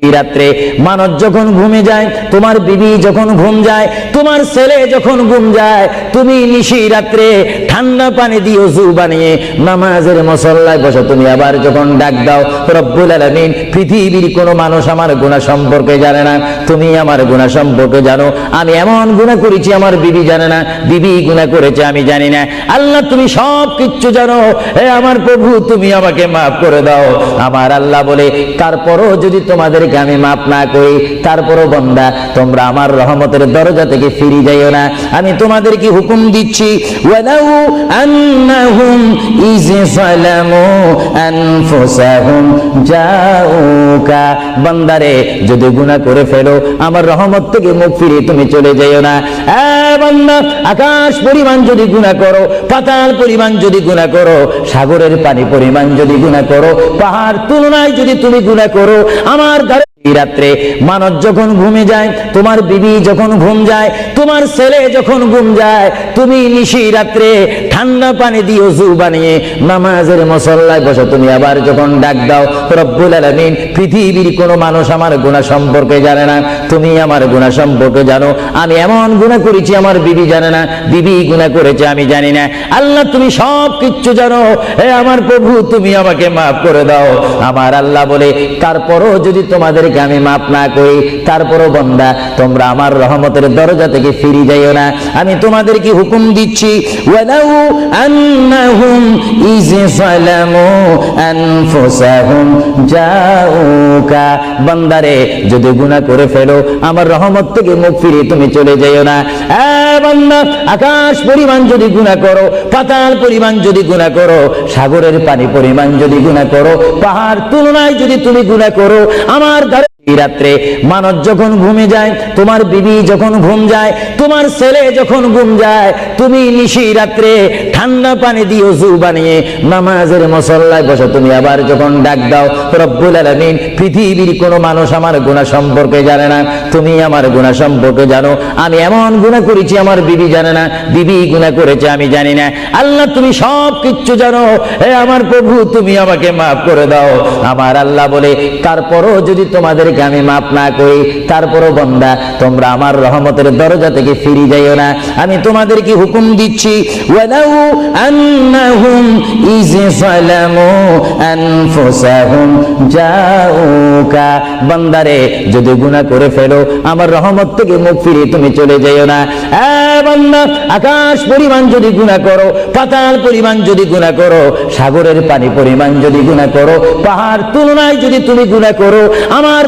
রাত্রে মানুষ যখন ঘুমে যায়, তোমার বিবি যখন ঘুম যায়, তোমার ছেলে যখন ঘুম যায়, তুমি নিশি রাত্রে ঠান্ডা পানি দিয়ে ওযু বানিয়ে নামাজের মুসল্লায় বসো। তুমি আবার যখন ডাক দাও, রব্বুল আলামিন, পৃথিবীর কোনো মানুষ আমার গুনাহ সম্পর্কে জানে না, তুমি আমার গুনাহ সম্পর্কে জানো। আমি এমন গুনাহ করেছি আমার বিবি জানে না, বিবি গুনাহ করেছে আমি জানি না। আল্লাহ তুমি সব কিচ্ছু জানো, হে আমার প্রভু তুমি আমাকে মাফ করে দাও। আমার আল্লাহ বলে, তারপরও যদি তোমাদেরকে আমি মাফ না করি, তারপরও বান্দা তোমরা আমার রহমতের দরজা থেকে ফিরে যাইও না। আমি তোমাদেরকে হুকুম দিচ্ছি, ওয়ালাউ আন্নাহুম ইয সালামু আনফুসাহুম জাউকা, বান্দারে যদি গুনাহ করে ফেলো আমার রহমত থেকে মুখ ফিরিয়ে তুমি চলে যাইও না। বান্দা, আকাশ পরিমাণ যদি গুনাহ করো, পাতাল পরিমাণ যদি গুনাহ করো, সাগরের পানি পরিমাণ যদি গুনাহ করো, পাহাড় তুলনায় যদি তুমি গুনাহ করো, আমার রাত্রে মানুষ যখন ঘুমে যায়, তোমার বিবি যখন ঘুম যায়, তোমার ছেলে যখন ঘুম যায়, তুমি নিশি রাত্রে ঠান্ডা পানি দিয়ে ওযু বানিয়ে নামাজের মুসল্লায় বসো। তুমি আবার যখন ডাক দাও, রব্বুল আলামিন, পৃথিবীর কোনো মানুষ আমার গুনাহ সম্পর্কে জানে না, তুমি আমার গুনাহ সম্পর্কে জানো। আমি এমন গুনাহ করেছি আমার বিবি জানে না, বিবি গুনাহ করেছে আমি জানি না। আল্লাহ তুমি সব কিচ্ছু জানো, হে আমার প্রভু তুমি আমাকে মাফ করে দাও। আমার আল্লাহ বলে, তারপরও যদি তোমাদের আমি মাফ না করি, তারপরও বান্দা তোমরা আমার রহমতের দরজা থেকে ফিরে যাইও না। আমি তোমাদেরকে হুকুম দিচ্ছি, ওয়ালাউ আন্নাহুম ইয সালামু আনফুসাহুম জাউকা, বান্দারে যদি গুনাহ করে ফেলো আমার রহমত থেকে মুখ ফিরিয়ে তুমি চলে যাইও না। বান্দা, আকাশ পরিমাণ যদি গুনাহ করো, পাতাল পরিমাণ যদি গুনাহ করো, সাগরের পানি পরিমাণ যদি গুনাহ করো, পাহাড় তুলনায় যদি তুমি গুনাহ করো, আমার রাত্রে মানুষ যখন ঘুমে যায়, তোমার বিবি যখন ঘুম যায়, তোমার ছেলে যখন ঘুম যায়, তুমি নিশি রাত্রে ঠান্ডা পানি দিয়ে ওযু বানিয়ে নামাজের মুসল্লায় বসো। তুমি আবার যখন ডাক দাও, রব্বুল আলামিন, পৃথিবীর কোনো মানুষ আমার গুনাহ সম্পর্কে জানে না, তুমি আমার গুনাহ সম্পর্কে জানো। আমি এমন গুনাহ করেছি আমার বিবি জানে না, বিবি গুনাহ করেছে আমি জানি না। আল্লাহ তুমি সব কিচ্ছু জানো, হে আমার প্রভু তুমি আমাকে মাফ করে দাও। আমার আল্লাহ বলে, তারপরও যদি তোমাদের আমি মাফ না করি, তারপরও বান্দা তোমরা আমার রহমতের দরজা থেকে ফিরে যাইও না। আমি তোমাদেরকে হুকুম দিচ্ছি, ওয়ালাউ আন্নাহুম ইয সালামু আনফুসাহুম জাউকা, বান্দারে যদি গুনাহ করে ফেলো আমার রহমত থেকে মুখ ফিরিয়ে তুমি চলে যাইও না। বান্দা, আকাশ পরিমাণ যদি গুনাহ করো, পাতাল পরিমাণ যদি গুনাহ করো, সাগরের পানি পরিমাণ যদি গুনাহ করো, পাহাড় তুলনায় যদি তুমি গুনাহ করো, আমার